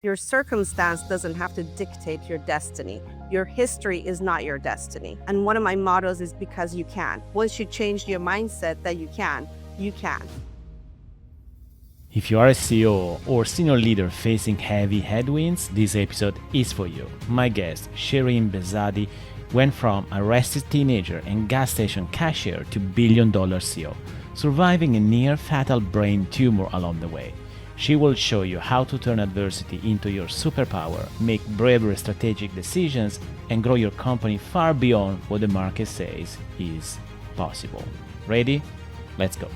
Your circumstance doesn't have to dictate your destiny. Your history is not your destiny. And one of my mottos is because you can. Once you change your mindset that you can, you can. If you are a CEO or senior leader facing heavy headwinds, this episode is for you. My guest, Shirin Behzadi, went from arrested teenager and gas station cashier to billion-dollar CEO, surviving a near-fatal brain tumor along the way. She will show you how to turn adversity into your superpower, make braver strategic decisions, and grow your company far beyond what the market says is possible. Ready? Let's go.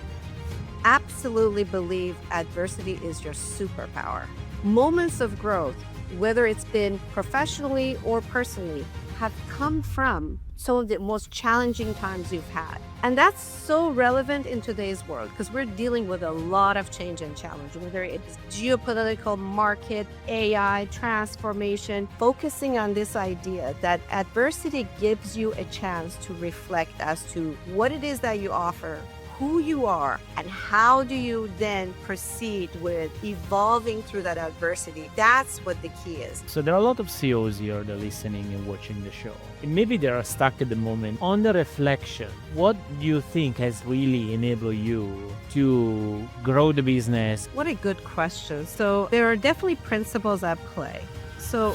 Absolutely believe adversity is your superpower. Moments of growth, whether it's been professionally or personally, have come from some of the most challenging times you've had. And that's so relevant in today's world because we're dealing with a lot of change and challenge, whether it's geopolitical, market, AI, transformation, focusing on this idea that adversity gives you a chance to reflect as to what it is that you offer, who you are, and how do you then proceed with evolving through that adversity. That's what the key is. So there are a lot of CEOs here that are listening and watching the show. And maybe they are stuck at the moment. On the reflection, what do you think has really enabled you to grow the business? What a good question. So there are definitely principles at play. So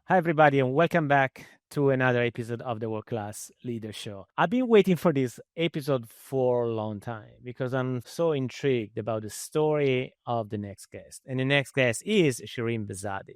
Hi, everybody, and welcome back to another episode of the World Class Leader Show. I've been waiting for this episode for a long time because I'm so intrigued about the story of the next guest. And the next guest is Shirin Behzadi.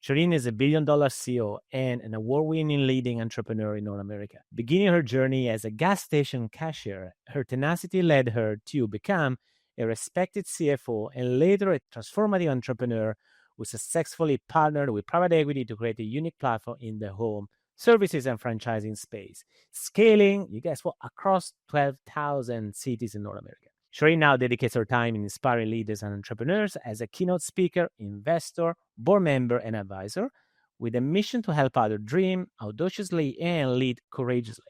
Shirin is a billion-dollar CEO and an award-winning leading entrepreneur in North America. Beginning her journey as a gas station cashier, her tenacity led her to become a respected CFO and later a transformative entrepreneur who successfully partnered with private equity to create a unique platform in the home services and franchising space, scaling, you guess what, across 12,000 cities in North America. Shirin now dedicates her time in inspiring leaders and entrepreneurs as a keynote speaker, investor, board member, and advisor, with a mission to help others dream audaciously and lead courageously,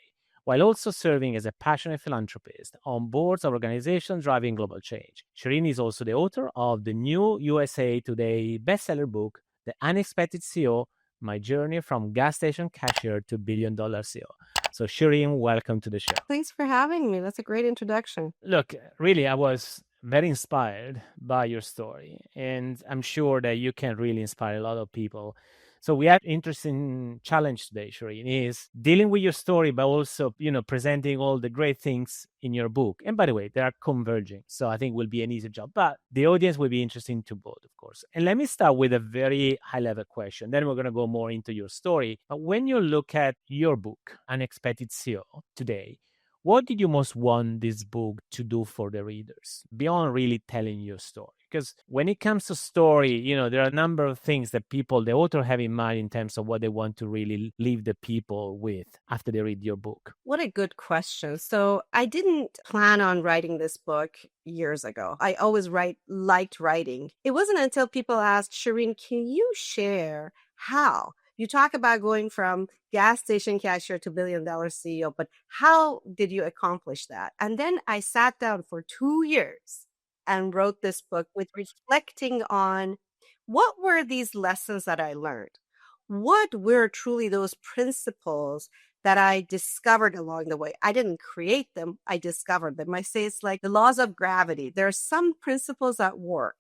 while also serving as a passionate philanthropist on boards of organizations driving global change. Shirin is also the author of the new USA Today bestseller book, The Unexpected CEO, My Journey from Gas Station Cashier to Billion-Dollar CEO. So Shirin, welcome to the show. thanks for having me. That's a great introduction. Look, really, I was very inspired by your story, and I'm sure that you can really inspire a lot of people. So we have interesting challenge today, Shirin, is dealing with your story, but also, presenting all the great things in your book. And by the way, they are converging. So I think it will be an easy job, but the audience will be interesting to both, of course. And let me start with a very high level question. Then we're going to go more into your story. But when you look at your book, Unexpected CEO, today, what did you most want this book to do for the readers beyond really telling your story? Because when it comes to story, there are a number of things that the author have in mind in terms of what they want to really leave the people with after they read your book. What a good question. So I didn't plan on writing this book years ago. I always liked writing. It wasn't until people asked, Shirin, can you share how? You talk about going from gas station cashier to billion-dollar CEO, but how did you accomplish that? And then I sat down for 2 years and wrote this book with reflecting on what were these lessons that I learned? What were truly those principles that I discovered along the way? I didn't create them, I discovered them. I say it's like the laws of gravity. There are some principles at work.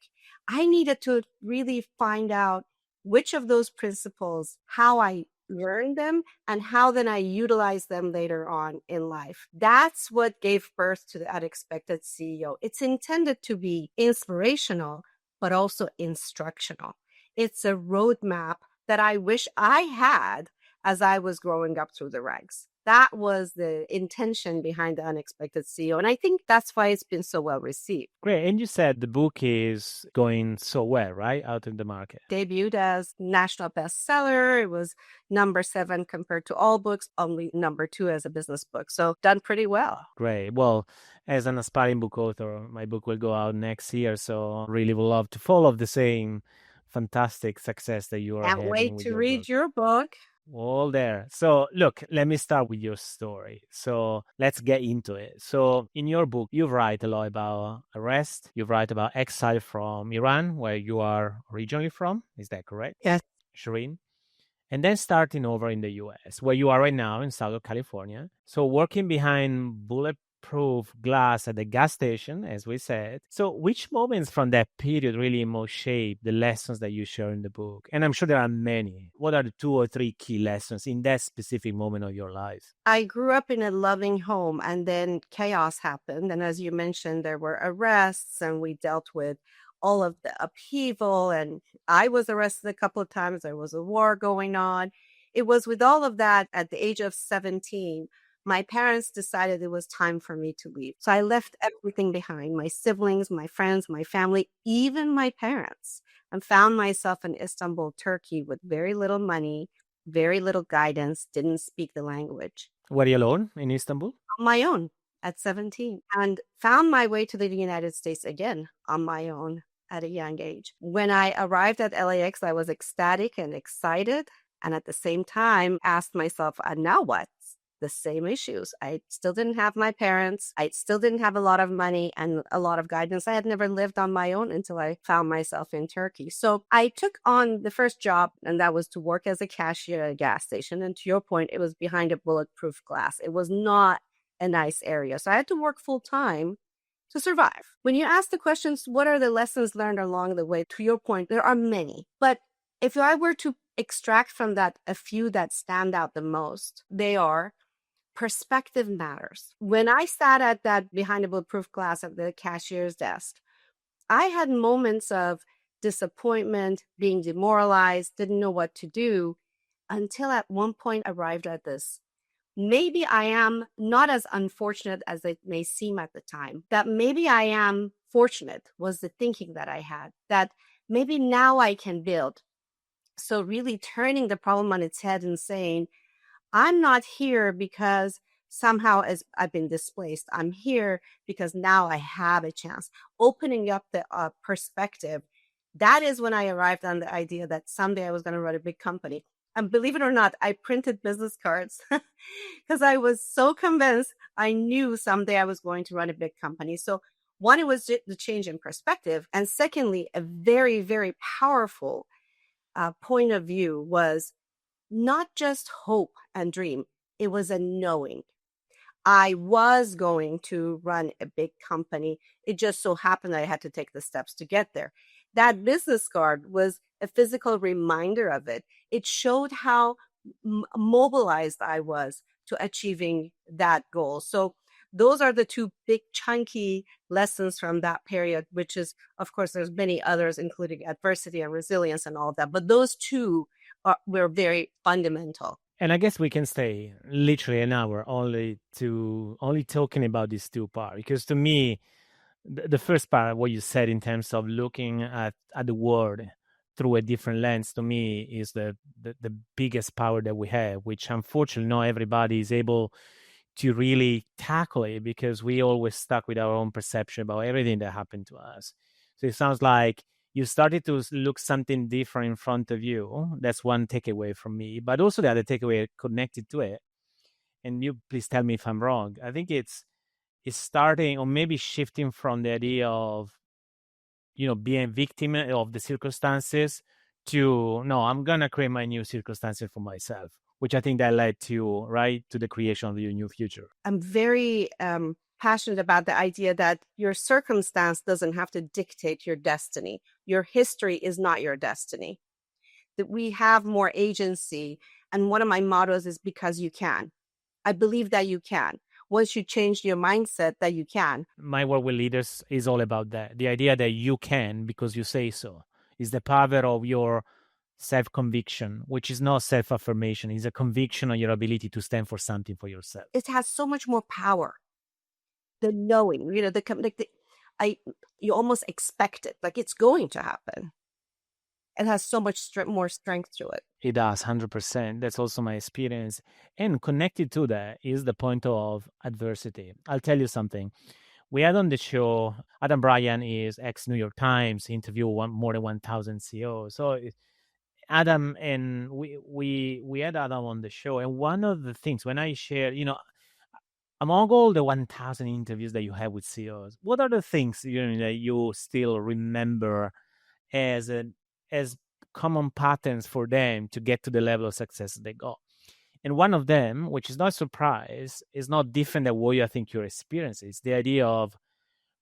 I needed to really find out which of those principles, how I learned them, and how then I utilize them later on in life. That's what gave birth to the Unexpected CEO. It's intended to be inspirational, but also instructional. It's a roadmap that I wish I had as I was growing up through the ranks. That was the intention behind the Unexpected CEO. And I think that's why it's been so well received. Great. And you said the book is going so well, right? Out in the market. Debuted as national bestseller. It was number 7 compared to all books, only number 2 as a business book. So done pretty well. Great. Well, as an aspiring book author, my book will go out next year. So really would love to follow the same fantastic success that you are having. Can't wait with to your read book. your book. All there. So, look, let me start with your story. So, let's get into it. So, in your book, you write a lot about arrest. You write about exile from Iran, where you are originally from. Is that correct, Yes. Shireen? And then starting over in the US, where you are right now in Southern California. So working behind bulletproof glass at the gas station, as we said. So which moments from that period really most shape the lessons that you share in the book? And I'm sure there are many. What are the 2 or 3 key lessons in that specific moment of your life? I grew up in a loving home and then chaos happened. And as you mentioned, there were arrests and we dealt with all of the upheaval. And I was arrested a couple of times. There was a war going on. It was with all of that at the age of 17, my parents decided it was time for me to leave. So I left everything behind, my siblings, my friends, my family, even my parents, and found myself in Istanbul, Turkey with very little money, very little guidance, didn't speak the language. Were you alone in Istanbul? On my own at 17, and found my way to the United States again on my own at a young age. When I arrived at LAX, I was ecstatic and excited, and at the same time asked myself, and now what? The same issues. I still didn't have my parents. I still didn't have a lot of money and a lot of guidance. I had never lived on my own until I found myself in Turkey. So I took on the first job, and that was to work as a cashier at a gas station. And to your point, it was behind a bulletproof glass. It was not a nice area. So I had to work full time to survive. When you ask the questions, what are the lessons learned along the way? To your point, there are many. But if I were to extract from that a few that stand out the most, they are: perspective matters. When I sat at that behind a bulletproof glass at the cashier's desk, I had moments of disappointment, being demoralized, didn't know what to do, until at one point arrived at this: maybe I am not as unfortunate as it may seem at the time. That maybe I am fortunate was the thinking that I had, that maybe now I can build. So really turning the problem on its head and saying, I'm not here because somehow as I've been displaced. I'm here because now I have a chance. Opening up the perspective. That is when I arrived on the idea that someday I was going to run a big company. And believe it or not, I printed business cards because I was so convinced I knew someday I was going to run a big company. So one, it was the change in perspective. And secondly, a very, very powerful point of view was not just hope and dream. It was a knowing. I was going to run a big company. It just so happened I had to take the steps to get there. That business card was a physical reminder of it. It showed how mobilized I was to achieving that goal. So those are the two big chunky lessons from that period, which is, of course, there's many others, including adversity and resilience and all of that. But those two were very fundamental. And I guess we can stay literally an hour only talking about these two parts, because to me, the first part, what you said in terms of looking at the world through a different lens, to me is the biggest power that we have, which unfortunately not everybody is able to really tackle it, because we always stuck with our own perception about everything that happened to us. So it sounds like you started to look something different in front of you. That's one takeaway from me. But also the other takeaway connected to it, and you please tell me if I'm wrong, I think it's starting or maybe shifting from the idea of, being victim of the circumstances to, no, I'm going to create my new circumstances for myself, which I think that led to, right, to the creation of your new future. I'm very passionate about the idea that your circumstance doesn't have to dictate your destiny. Your history is not your destiny. That we have more agency. And one of my mottos is because you can. I believe that you can. Once you change your mindset that you can. My work with leaders is all about that. The idea that you can because you say so is the power of your self-conviction, which is not self-affirmation. It's a conviction on your ability to stand for something for yourself. It has so much more power. The knowing, you almost expect it, like it's going to happen. It has so much more strength to it. It does, 100%. That's also my experience. And connected to that is the point of adversity. I'll tell you something. We had on the show, Adam Bryan is ex-New York Times, interviewed more than 1,000 CEOs. So Adam, and we had Adam on the show, and one of the things when I shared, among all the 1,000 interviews that you have with CEOs, what are the things that you still remember as as common patterns for them to get to the level of success they got? And one of them, which is not a surprise, is not different than what you think your experience is. The idea of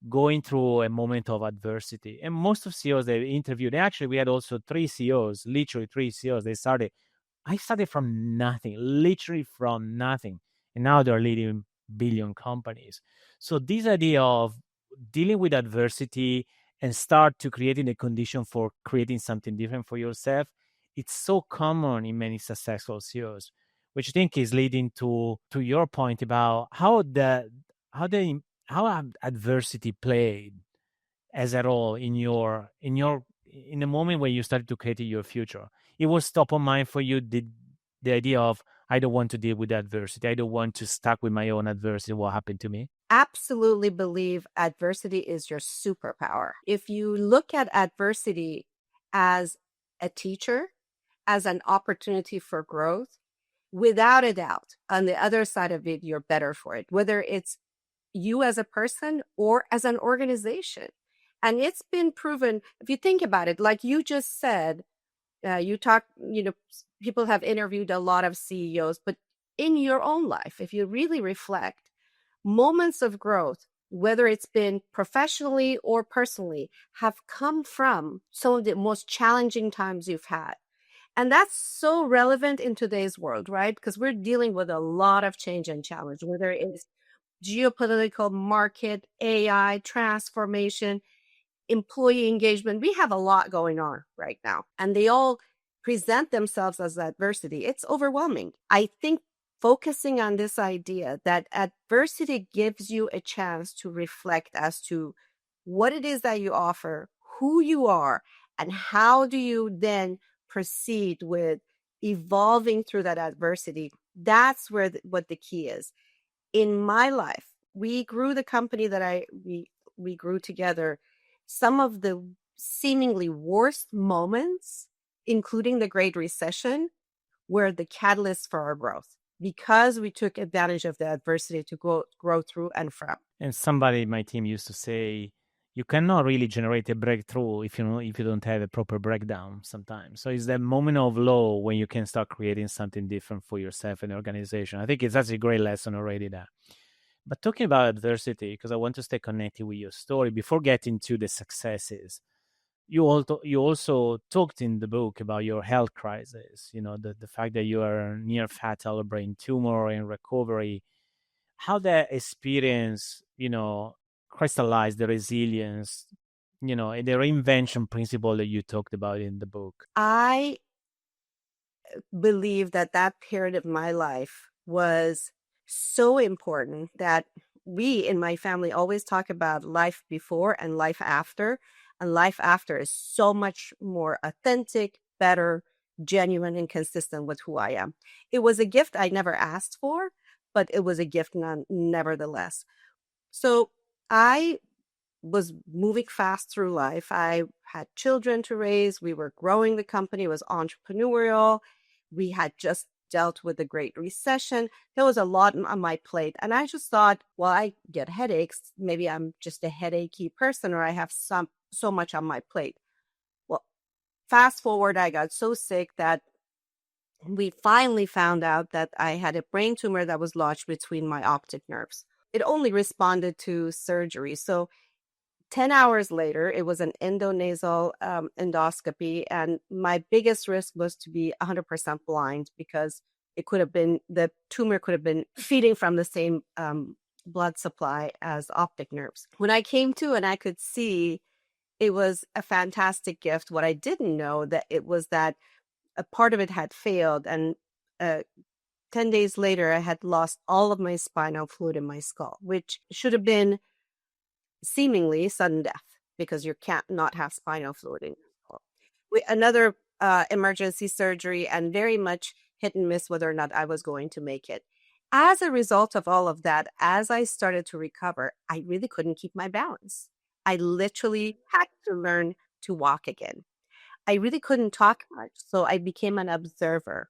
going through a moment of adversity. And most of CEOs they interviewed, actually, we had also three CEOs, literally three CEOs. I started from nothing, literally from nothing. And now they're leading billion companies. So this idea of dealing with adversity and start to creating a condition for creating something different for yourself, it's so common in many successful CEOs, which I think is leading to your point about how the how adversity played as a role in the moment when you started to create your future. It was top of mind for you, the idea of I don't want to deal with adversity, I don't want to stuck with my own adversity, what happened to me. Absolutely believe adversity is your superpower. If you look at adversity as a teacher, as an opportunity for growth, without a doubt, on the other side of it, you're better for it, whether it's you as a person or as an organization. And it's been proven, if you think about it, like you just said, people have interviewed a lot of CEOs, but in your own life, if you really reflect, moments of growth, whether it's been professionally or personally, have come from some of the most challenging times you've had. And that's so relevant in today's world, right? Because we're dealing with a lot of change and challenge, whether it's geopolitical, market, AI, transformation, employee engagement. We have a lot going on right now, and they all present themselves as adversity. It's overwhelming. I think focusing on this idea that adversity gives you a chance to reflect as to what it is that you offer, who you are, and how do you then proceed with evolving through that adversity. That's where what the key is. In my life, we grew the company that we grew together. Some of the seemingly worst moments, including the Great Recession, were the catalyst for our growth because we took advantage of the adversity to grow through and from. And somebody in my team used to say, you cannot really generate a breakthrough if you don't have a proper breakdown sometimes. So it's that moment of low when you can start creating something different for yourself and organization. I think that's a great lesson already there. But talking about adversity, because I want to stay connected with your story before getting to the successes, you also talked in the book about your health crisis, the fact that you are near fatal brain tumor in recovery, how that experience, crystallized the resilience, and the reinvention principle that you talked about in the book. I believe that that period of my life was so important that we in my family always talk about life before and life after. And life after is so much more authentic, better, genuine, and consistent with who I am. It was a gift I never asked for, but it was a gift nevertheless. So I was moving fast through life. I had children to raise. We were growing the company. It was entrepreneurial. We had just dealt with the Great Recession. There was a lot on my plate. And I just thought, well, I get headaches. Maybe I'm just a headachy person, or I have so much on my plate. Well, fast forward, I got so sick that we finally found out that I had a brain tumor that was lodged between my optic nerves. It only responded to surgery. So 10 hours later, it was an endonasal endoscopy. And my biggest risk was to be 100% blind because the tumor could have been feeding from the same blood supply as optic nerves. When I came to and I could see, it was a fantastic gift. What I didn't know that it was that a part of it had failed. And 10 days later, I had lost all of my spinal fluid in my skull, which should have been seemingly sudden death because you can't not have spinal fluid in your skull. Another emergency surgery, and very much hit and miss whether or not I was going to make it. As a result of all of that, as I started to recover, I really couldn't keep my balance. I literally had to learn to walk again. I really couldn't talk much, so I became an observer.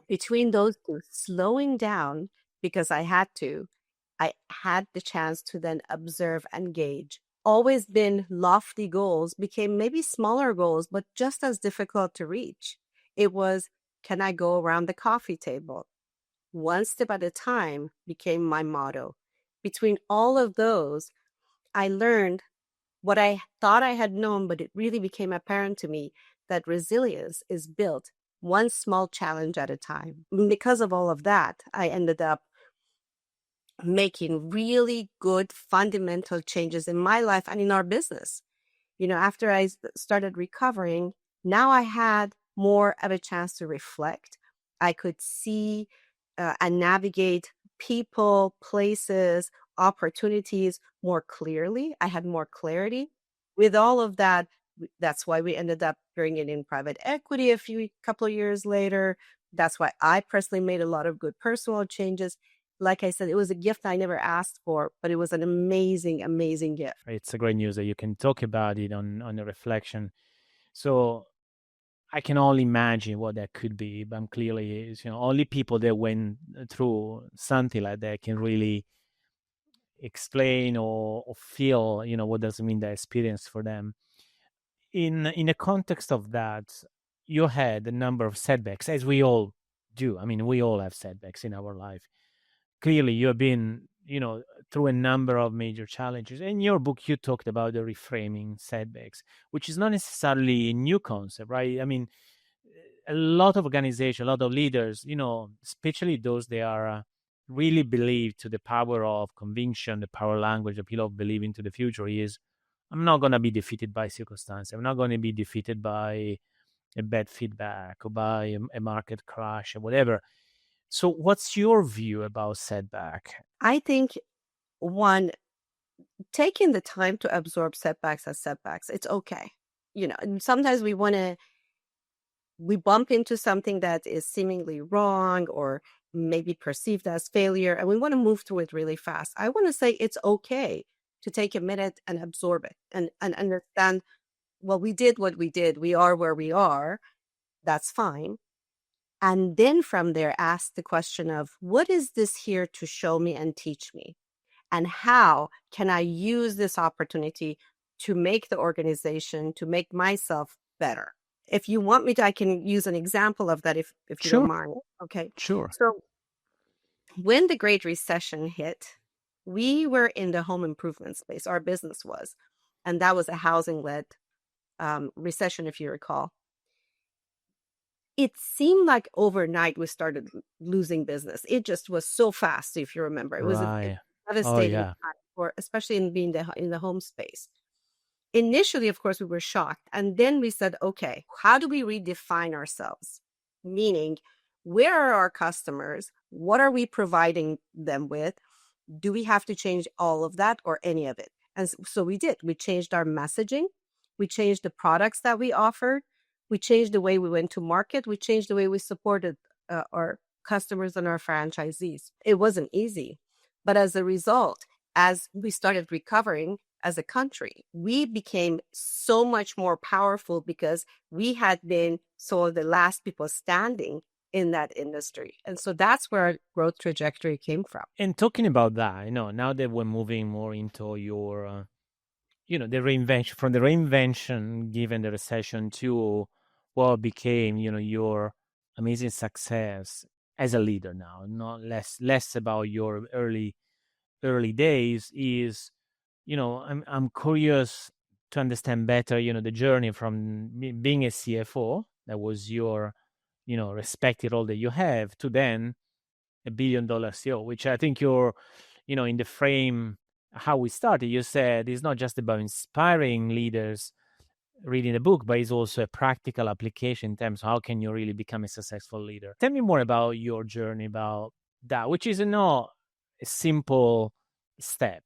Between those two, slowing down because I had the chance to then observe and gauge. Always been lofty goals became maybe smaller goals, but just as difficult to reach. It was, can I go around the coffee table? One step at a time became my motto. Between all of those, I learned what I thought I had known, but it really became apparent to me that resilience is built one small challenge at a time. Because of all of that, I ended up making really good fundamental changes in my life and in our business. After I started recovering, now I had more of a chance to reflect. I could see and navigate people, places, opportunities more clearly. I had more clarity. With all of that, that's why we ended up bringing in private equity couple of years later. That's why I personally made a lot of good personal changes. Like I said, it was a gift I never asked for, but it was an amazing, amazing gift. It's a great news that you can talk about it on a reflection. So I can only imagine what that could be, but clearly, only people that went through something like that can really explain or feel, what does it mean that experience for them. In the context of that, you had a number of setbacks, as we all do. I mean, we all have setbacks in our life. Clearly, you have been, through a number of major challenges. In your book, you talked about the reframing setbacks, which is not necessarily a new concept, right? I mean, a lot of organizations, a lot of leaders, especially those they are really believe to the power of conviction, the power language, the people of believing to the future is, I'm not going to be defeated by circumstance. I'm not going to be defeated by a bad feedback or by a market crash or whatever. So, what's your view about setback? I think one, taking the time to absorb setbacks as setbacks, it's okay. And sometimes we bump into something that is seemingly wrong or maybe perceived as failure, and we want to move through it really fast. I want to say it's okay to take a minute and absorb it and understand, well, we did what we did. We are where we are. That's fine. And then from there, ask the question of, what is this here to show me and teach me? And how can I use this opportunity to make the organization, to make myself better? If you want me to, I can use an example of that if you don't Sure, mind. Okay. sure. So when the Great Recession hit, we were in the home improvement space. Our business was, and that was a housing-led recession, if you recall. It seemed like overnight we started losing business. It just was so fast, if you remember. It was a Right. Oh, devastating yeah. time, especially in being in the home space. Initially, of course, we were shocked. And then we said, okay, how do we redefine ourselves? Meaning, where are our customers? What are we providing them with? Do we have to change all of that or any of it? And so we did. We changed our messaging. We changed the products that we offered. We changed the way we went to market. We changed the way we supported our customers and our franchisees. It wasn't easy. But as a result, as we started recovering as a country, we became so much more powerful because we had been sort of the last people standing in that industry. And so that's where our growth trajectory came from. And talking about that, now that we're moving more into your, the reinvention, from the reinvention given the recession to what became, your amazing success as a leader now, not less about your early days is, I'm curious to understand better, the journey from being a CFO, that was your, respected role that you have, to then $1 billion CEO, which I think you're, in the frame how we started, you said it's not just about inspiring leaders reading the book, but it's also a practical application in terms of how can you really become a successful leader. Tell me more about your journey about that, which is not a simple step.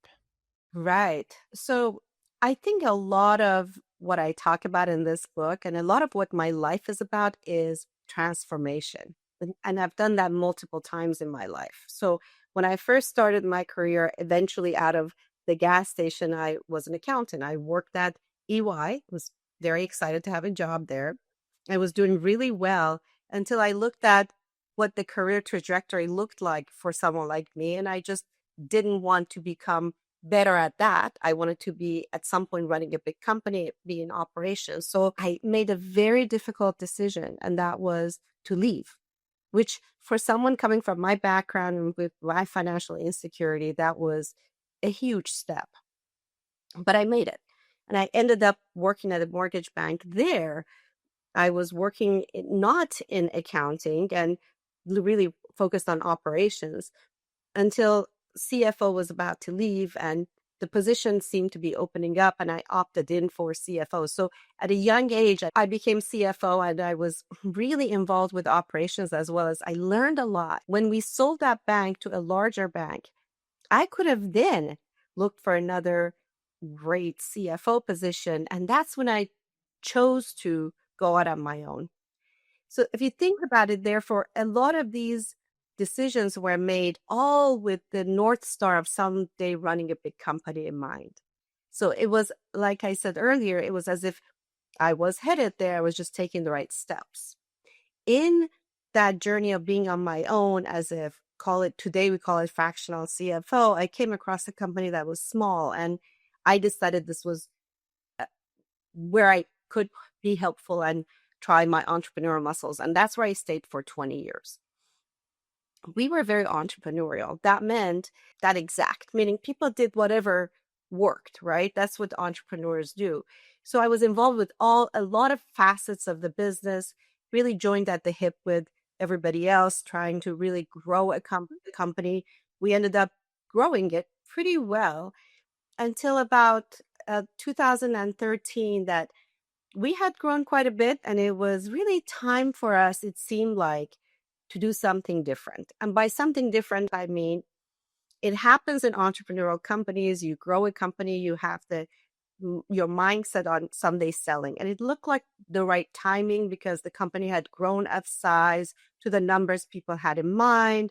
Right. So I think a lot of what I talk about in this book and a lot of what my life is about is transformation. And I've done that multiple times in my life. So when I first started my career, eventually out of the gas station, I was an accountant. I worked at EY, was very excited to have a job there. I was doing really well until I looked at what the career trajectory looked like for someone like me. And I just didn't want to become better at that. I wanted to be at some point running a big company, be in operations. So I made a very difficult decision, and that was to leave, which for someone coming from my background and with my financial insecurity, that was a huge step. But I made it. And I ended up working at a mortgage bank there. I was working not in accounting and really focused on operations until CFO was about to leave and the position seemed to be opening up, and I opted in for CFO. So at a young age, I became CFO and I was really involved with operations as well as I learned a lot. When we sold that bank to a larger bank, I could have then looked for another great CFO position. And that's when I chose to go out on my own. So if you think about it, therefore, a lot of these decisions were made all with the North Star of someday running a big company in mind. So it was, like I said earlier, it was as if I was headed there. I was just taking the right steps. In that journey of being on my own, as if call it today, we call it fractional CFO, I came across a company that was small and I decided this was where I could be helpful and try my entrepreneurial muscles. And that's where I stayed for 20 years. We were very entrepreneurial. That meant that exact, meaning people did whatever worked, right? That's what entrepreneurs do. So I was involved with a lot of facets of the business, really joined at the hip with everybody else, trying to really grow a company. We ended up growing it pretty well until about 2013 that we had grown quite a bit, and it was really time for us, it seemed like, to do something different. And by something different, I mean, it happens in entrepreneurial companies. You grow a company, you have your mindset on someday selling. And it looked like the right timing because the company had grown of size to the numbers people had in mind.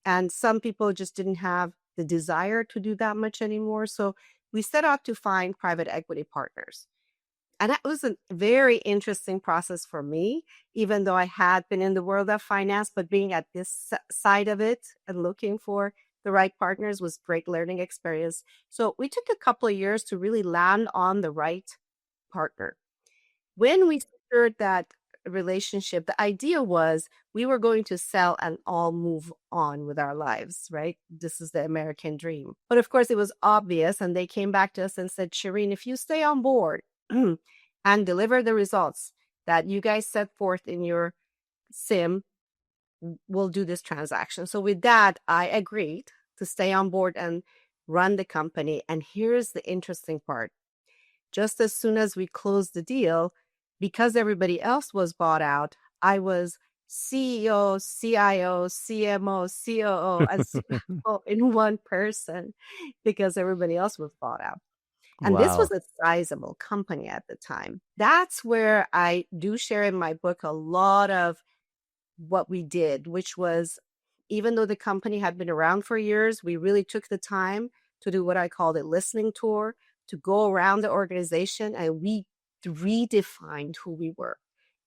And some people just didn't have the desire to do that much anymore. So we set out to find private equity partners. And that was a very interesting process for me, even though I had been in the world of finance, but being at this side of it and looking for the right partners was great learning experience. So we took a couple of years to really land on the right partner. When we secured that relationship, the idea was we were going to sell and all move on with our lives, right? This is the American dream. But of course, it was obvious. And they came back to us and said, Shirin, if you stay on board and deliver the results that you guys set forth in your sim, we'll do this transaction. So with that, I agreed to stay on board and run the company. And here's the interesting part. Just as soon as we closed the deal, because everybody else was bought out, I was CEO, CIO, CMO, COO, and CFO in one person because everybody else was bought out. And this was Wow. a sizable company at the time. That's where I do share in my book a lot of what we did, which was even though the company had been around for years, we really took the time to do what I called a listening tour, to go around the organization and we redefined who we were,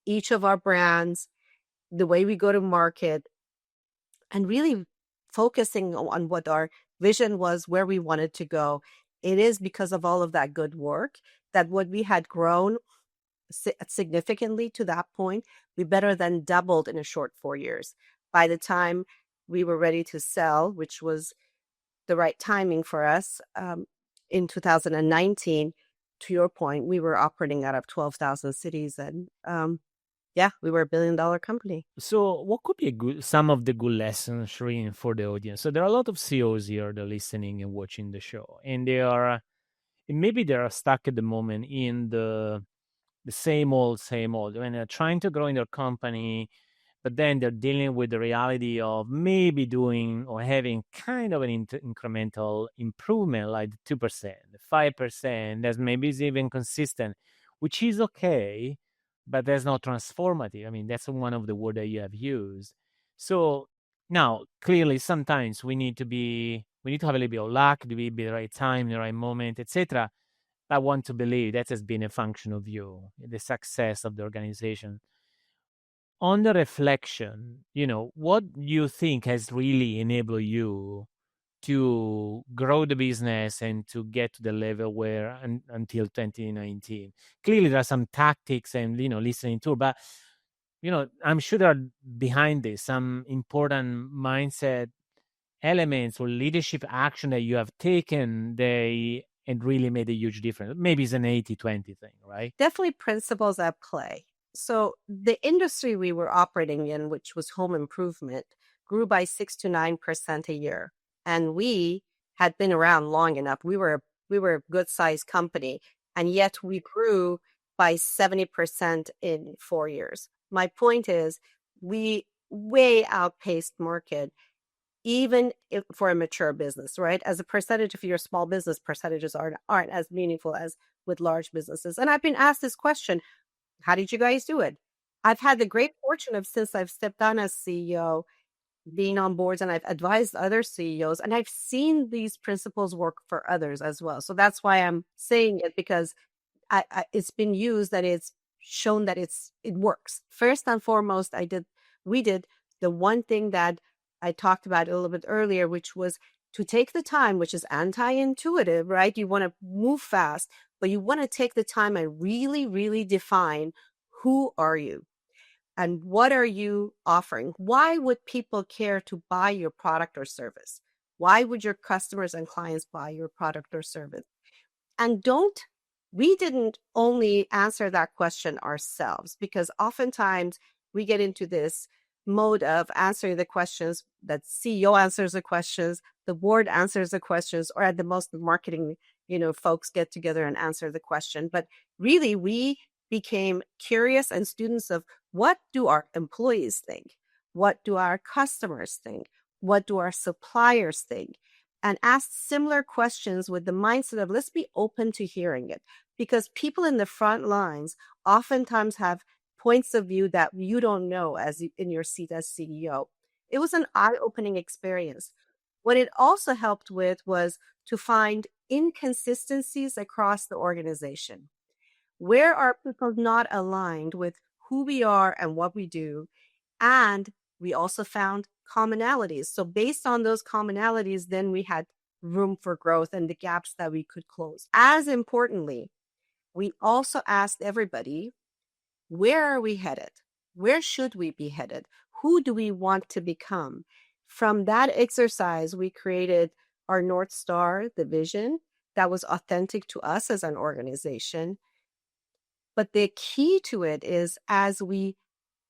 each of our brands, the way we go to market, and really focusing on what our vision was, where we wanted to go. It is because of all of that good work that what we had grown significantly to that point, we better than doubled in a short 4 years. By the time we were ready to sell, which was the right timing for us, in 2019, to your point, we were operating out of 12,000 cities. And yeah, we were $1 billion company. So, what could be some of the good lessons, Shireen, for the audience? So, there are a lot of CEOs here that are listening and watching the show, and maybe they are stuck at the moment in the same old. When they're trying to grow in their company, but then they're dealing with the reality of maybe doing or having kind of an incremental improvement, like the 2%, the 5%, that maybe is even consistent, which is okay, but that's not transformative. I mean, that's one of the words that you have used. So now, clearly, sometimes we need to have a little bit of luck, to be the right time, the right moment, etc. I want to believe that has been a function of you, the success of the organization. On the reflection, what you think has really enabled you to grow the business and to get to the level where until 2019? Clearly there are some tactics and listening to, but I'm sure there are behind this some important mindset elements or leadership action that you have taken they and really made a huge difference. Maybe it's an 80-20 thing, right? Definitely principles at play. So the industry we were operating in, which was home improvement, grew by 6 to 9% a year. And we had been around long enough. We were a good sized company, and yet we grew by 70% in 4 years. My point is we way outpaced market, even if, for a mature business, right? As a percentage of your small business, percentages aren't as meaningful as with large businesses. And I've been asked this question, how did you guys do it? I've had the great fortune of, since I've stepped down as CEO, being on boards, and I've advised other CEOs, and I've seen these principles work for others as well. So that's why I'm saying it, because it's been used and it's shown that it works. First and foremost, we did the one thing that I talked about a little bit earlier, which was to take the time, which is anti-intuitive, right? You want to move fast, but you want to take the time and really, really define, who are you and what are you offering? Why would people care to buy your product or service? Why would your customers and clients buy your product or service? And we didn't only answer that question ourselves, because oftentimes we get into this mode of answering the questions that CEO answers the questions, the board answers the questions, or at the most the marketing, folks get together and answer the question. But really, we became curious and students of, what do our employees think? What do our customers think? What do our suppliers think? And asked similar questions with the mindset of, let's be open to hearing it. Because people in the front lines oftentimes have points of view that you don't know in your seat as CEO. It was an eye-opening experience. What it also helped with was to find inconsistencies across the organization. Where are people not aligned with who we are and what we do? And we also found commonalities. So based on those commonalities, then we had room for growth and the gaps that we could close. As importantly, we also asked everybody, where are we headed? Where should we be headed? Who do we want to become? From that exercise, we created our North Star, the vision that was authentic to us as an organization. But the key to it is, as we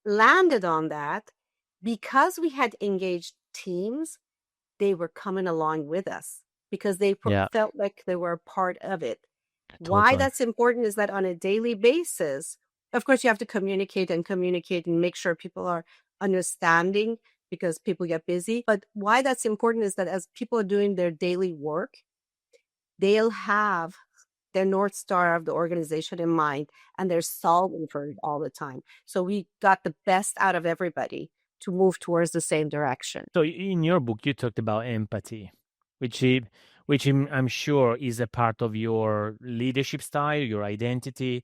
landed on that, because we had engaged teams, they were coming along with us because they Yeah, felt like they were a part of it. Why totally. that's important is that on a daily basis, of course, you have to communicate and make sure people are understanding, because people get busy. But why that's important is that as people are doing their daily work, they'll have their North Star of the organization in mind, and they're solving for it all the time. So we got the best out of everybody to move towards the same direction. So in your book, you talked about empathy, I'm sure is a part of your leadership style, your identity.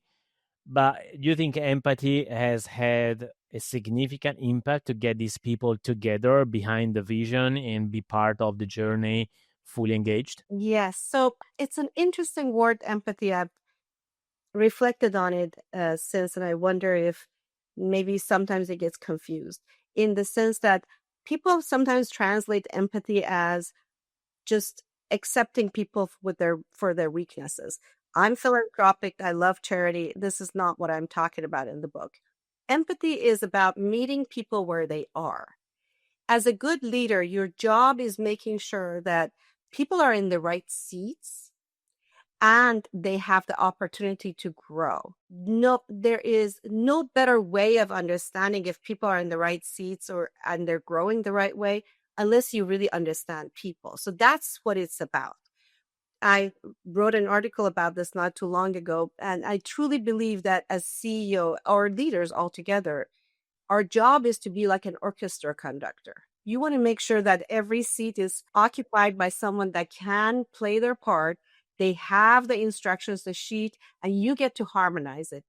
But do you think empathy has had a significant impact to get these people together behind the vision and be part of the journey, fully engaged? Yes. So it's an interesting word, empathy. I've reflected on it since, and I wonder if maybe sometimes it gets confused, in the sense that people sometimes translate empathy as just accepting people for their weaknesses. I'm philanthropic. I love charity. This is not what I'm talking about in the book. Empathy is about meeting people where they are. As a good leader, your job is making sure that people are in the right seats and they have the opportunity to grow. No, there is no better way of understanding if people are in the right seats and they're growing the right way, unless you really understand people. So that's what it's about. I wrote an article about this not too long ago, and I truly believe that as CEO or leaders altogether, our job is to be like an orchestra conductor. You want to make sure that every seat is occupied by someone that can play their part They have the instructions, the sheet, and you get to harmonize it.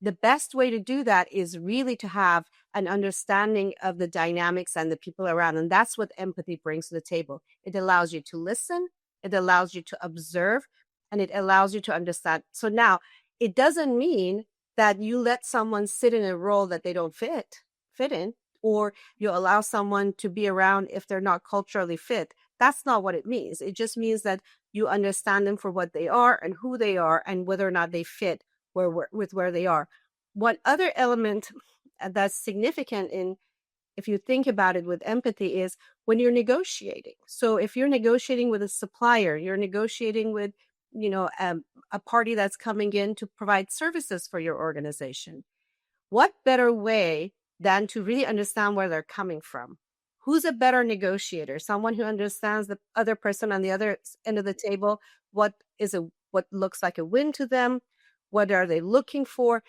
The best way to do that is really to have an understanding of the dynamics and the people around. And that's what empathy brings to the table. It allows you to listen, it allows you to observe, and it allows you to understand. So now it doesn't mean that you let someone sit in a role that they don't fit in, or you allow someone to be around if they're not culturally fit. That's not what it means. It just means that you understand them for what they are and who they are and whether or not they fit with where they are. One other element that's significant in, if you think about it with empathy, is when you're negotiating. So if you're negotiating with a supplier, you're negotiating with, a party that's coming in to provide services for your organization. What better way than to really understand where they're coming from? Who's a better negotiator? Someone who understands the other person on the other end of the table. What looks like a win to them? What are they looking for?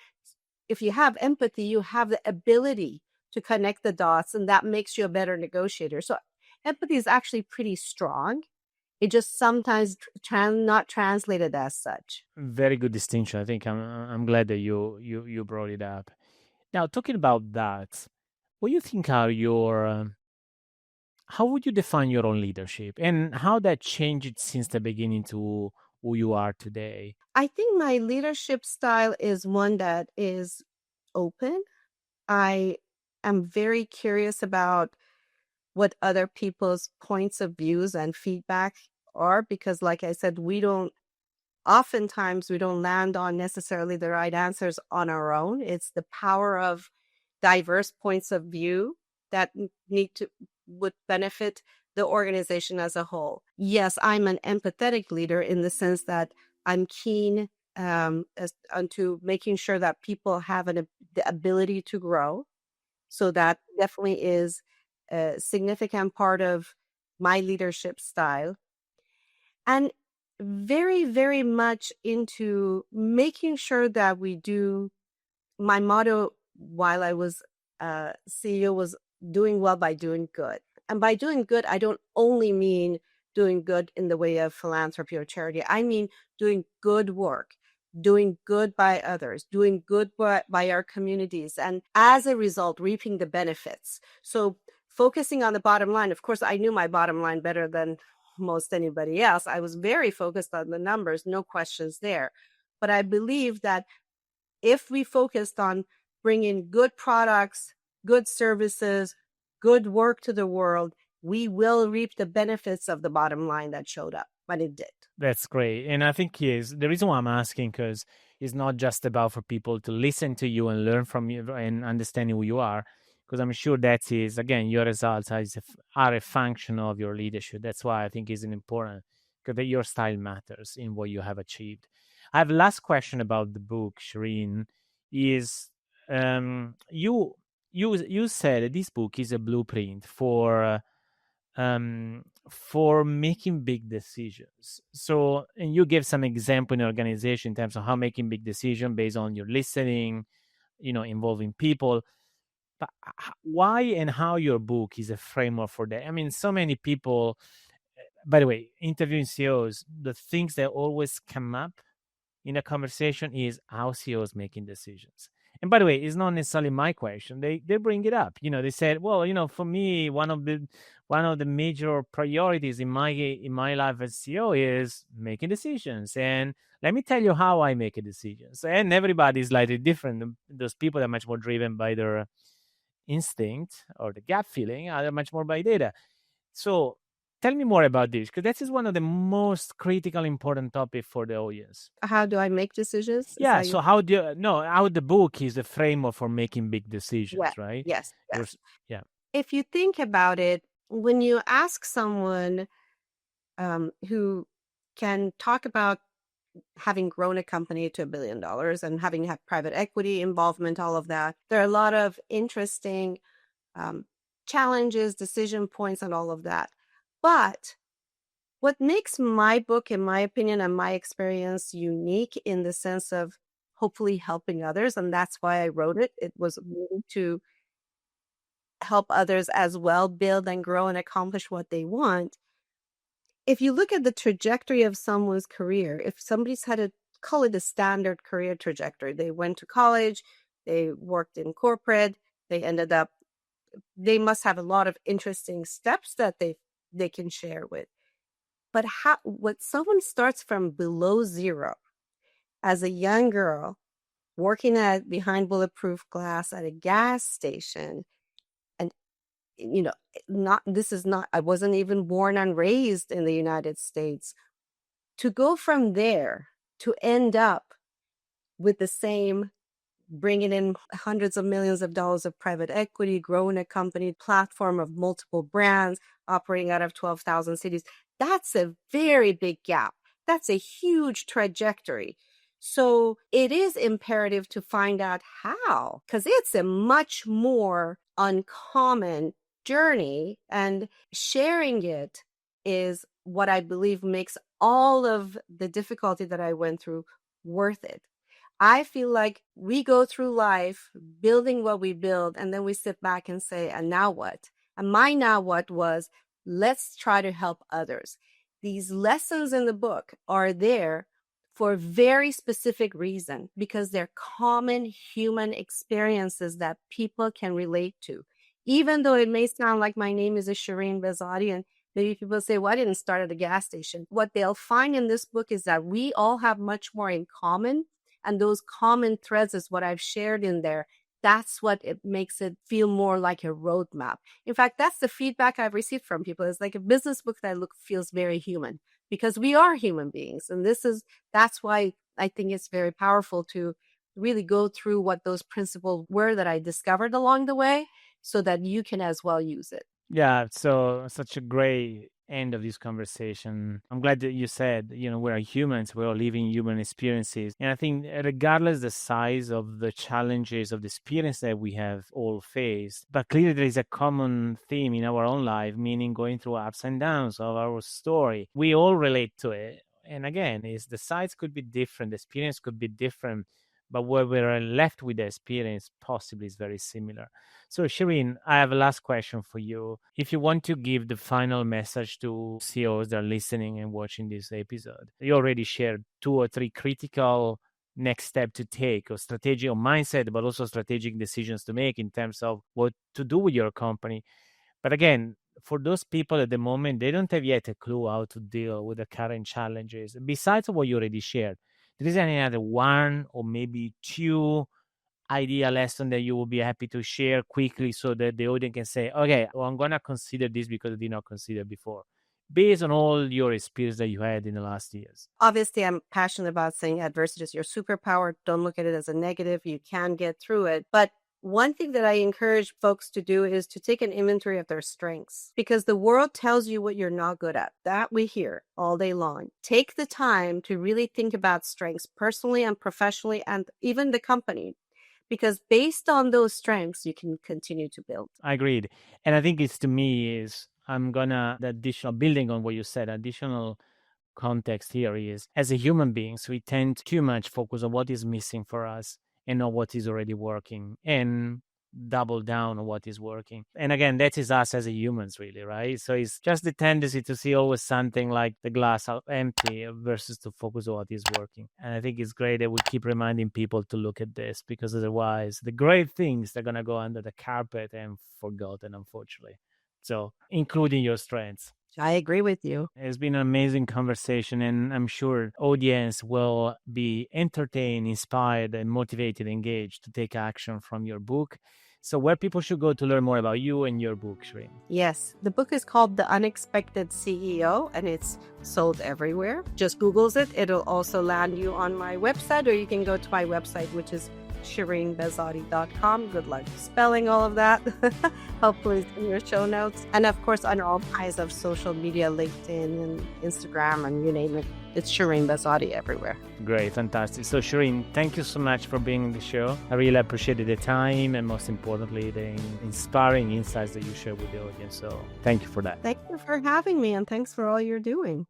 If you have empathy, you have the ability to connect the dots, and that makes you a better negotiator. So empathy is actually pretty strong. It just sometimes not translated as such. Very good distinction. I think I'm glad that you brought it up. Now, talking about that, what do you think are your how would you define your own leadership and how that changed since the beginning to who you are today? I think my leadership style is one that is open. I am very curious about what other people's points of views and feedback are, because like I said, oftentimes we don't land on necessarily the right answers on our own. It's the power of diverse points of view that would benefit the organization as a whole. Yes, I'm an empathetic leader in the sense that I'm keen onto making sure that people have the ability to grow. So that definitely is a significant part of my leadership style. And very, very much into making sure that we do. My motto while I was CEO was doing well by doing good. And by doing good, I don't only mean doing good in the way of philanthropy or charity. I mean doing good work, doing good by others, doing good by our communities, and as a result, reaping the benefits. So focusing on the bottom line, of course, I knew my bottom line better than most anybody else. I was very focused on the numbers, no questions there. But I believe that if we focused on bringing good products, good services, good work to the world, we will reap the benefits of the bottom line that showed up, but it did. That's great. And I think the reason why I'm asking, because it's not just about for people to listen to you and learn from you and understanding who you are, because I'm sure that is, again, your results are a function of your leadership. That's why I think it's important, because your style matters in what you have achieved. I have last question about the book, Shirin, is you said this book is a blueprint for making big decisions. So, and you gave some example in organization in terms of how making big decision based on your listening, involving people. But why and how your book is a framework for that? I mean, so many people, by the way, interviewing CEOs, the things that always come up in a conversation is how CEOs making decisions. And by the way, it's not necessarily my question. They bring it up. They said, well, for me, one of the major priorities in my life as CEO is making decisions. And let me tell you how I make a decisions. And everybody is slightly different. Those people that are much more driven by their instinct or the gut feeling are much more by data. So tell me more about this, because that is one of the most critical, important topic for the audience. How do I make decisions? Is Yeah. that So how the book is a framework for making big decisions, Well, right? yes, Yours, yes. yeah. If you think about it, when you ask someone who can talk about having grown a company to $1 billion and having had private equity involvement, all of that, there are a lot of interesting challenges, decision points, and all of that. But what makes my book, in my opinion, and my experience unique in the sense of hopefully helping others, and that's why I wrote it, it was really to help others as well build and grow and accomplish what they want, if you look at the trajectory of someone's career, if somebody's had call it a standard career trajectory, they went to college, they worked in corporate, they must have a lot of interesting steps that they can share with. But what someone starts from below zero as a young girl working behind bulletproof glass at a gas station, and I wasn't even born and raised in the United States, to go from there to end up with the same, bringing in hundreds of millions of dollars of private equity, growing a company platform of multiple brands, operating out of 12,000 cities. That's a very big gap. That's a huge trajectory. So it is imperative to find out how, because it's a much more uncommon journey, and sharing it is what I believe makes all of the difficulty that I went through worth it. I feel like we go through life building what we build, and then we sit back and say, and now what? And my now what was, let's try to help others. These lessons in the book are there for a very specific reason, because they're common human experiences that people can relate to. Even though it may sound like my name is Shirin Behzadi, and maybe people say, well, I didn't start at a gas station. What they'll find in this book is that we all have much more in common. And those common threads is what I've shared in there. That's what it makes it feel more like a roadmap. In fact, that's the feedback I've received from people. It's like a business book that feels very human, because we are human beings. And that's why I think it's very powerful to really go through what those principles were that I discovered along the way, so that you can as well use it. Yeah, so such a great end of this conversation. I'm glad that you said, we're humans, we're all living human experiences. And I think regardless the size of the challenges of the experience that we have all faced, but clearly there is a common theme in our own life, meaning going through ups and downs of our story. We all relate to it. And again, the size could be different, the experience could be different, but where we're left with the experience possibly is very similar. So, Shirin, I have a last question for you. If you want to give the final message to CEOs that are listening and watching this episode, you already shared 2 or 3 critical next step to take, or strategic or mindset, but also strategic decisions to make in terms of what to do with your company. But again, for those people at the moment, they don't have yet a clue how to deal with the current challenges. Besides what you already shared, there is any other 1 or maybe 2 idea lesson that you will be happy to share quickly, so that the audience can say, okay, well, I'm going to consider this because I did not consider before, based on all your experience that you had in the last years? Obviously, I'm passionate about saying adversity is your superpower. Don't look at it as a negative. You can get through it. But one thing that I encourage folks to do is to take an inventory of their strengths, because the world tells you what you're not good at. That we hear all day long. Take the time to really think about strengths personally and professionally, and even the company, because based on those strengths, you can continue to build. I agreed. And I think the additional, building on what you said, additional context here is, as a human beings, we tend too much focus on what is missing for us and not what is already working, and double down on what is working. And again, that is us as a humans, really, right? So it's just the tendency to see always something like the glass half empty versus to focus on what is working. And I think it's great that we keep reminding people to look at this, because otherwise the great things are going to go under the carpet and forgotten, unfortunately. So including your strengths. I agree with you. It's been an amazing conversation, and I'm sure audience will be entertained, inspired, and motivated, engaged to take action from your book. So where people should go to learn more about you and your book, Shirin? Yes, the book is called The Unexpected CEO, and it's sold everywhere. Just Google's it. It'll also land you on my website, or you can go to my website, which is ShirinBehzadi.com. Good luck spelling all of that. Hopefully it's in your show notes. And of course, on all kinds of social media, LinkedIn and Instagram, and you name it, it's Shirin Behzadi everywhere. Great, fantastic. So Shirin, thank you so much for being on the show. I really appreciated the time, and most importantly, the inspiring insights that you share with the audience. So thank you for that. Thank you for having me, and thanks for all you're doing.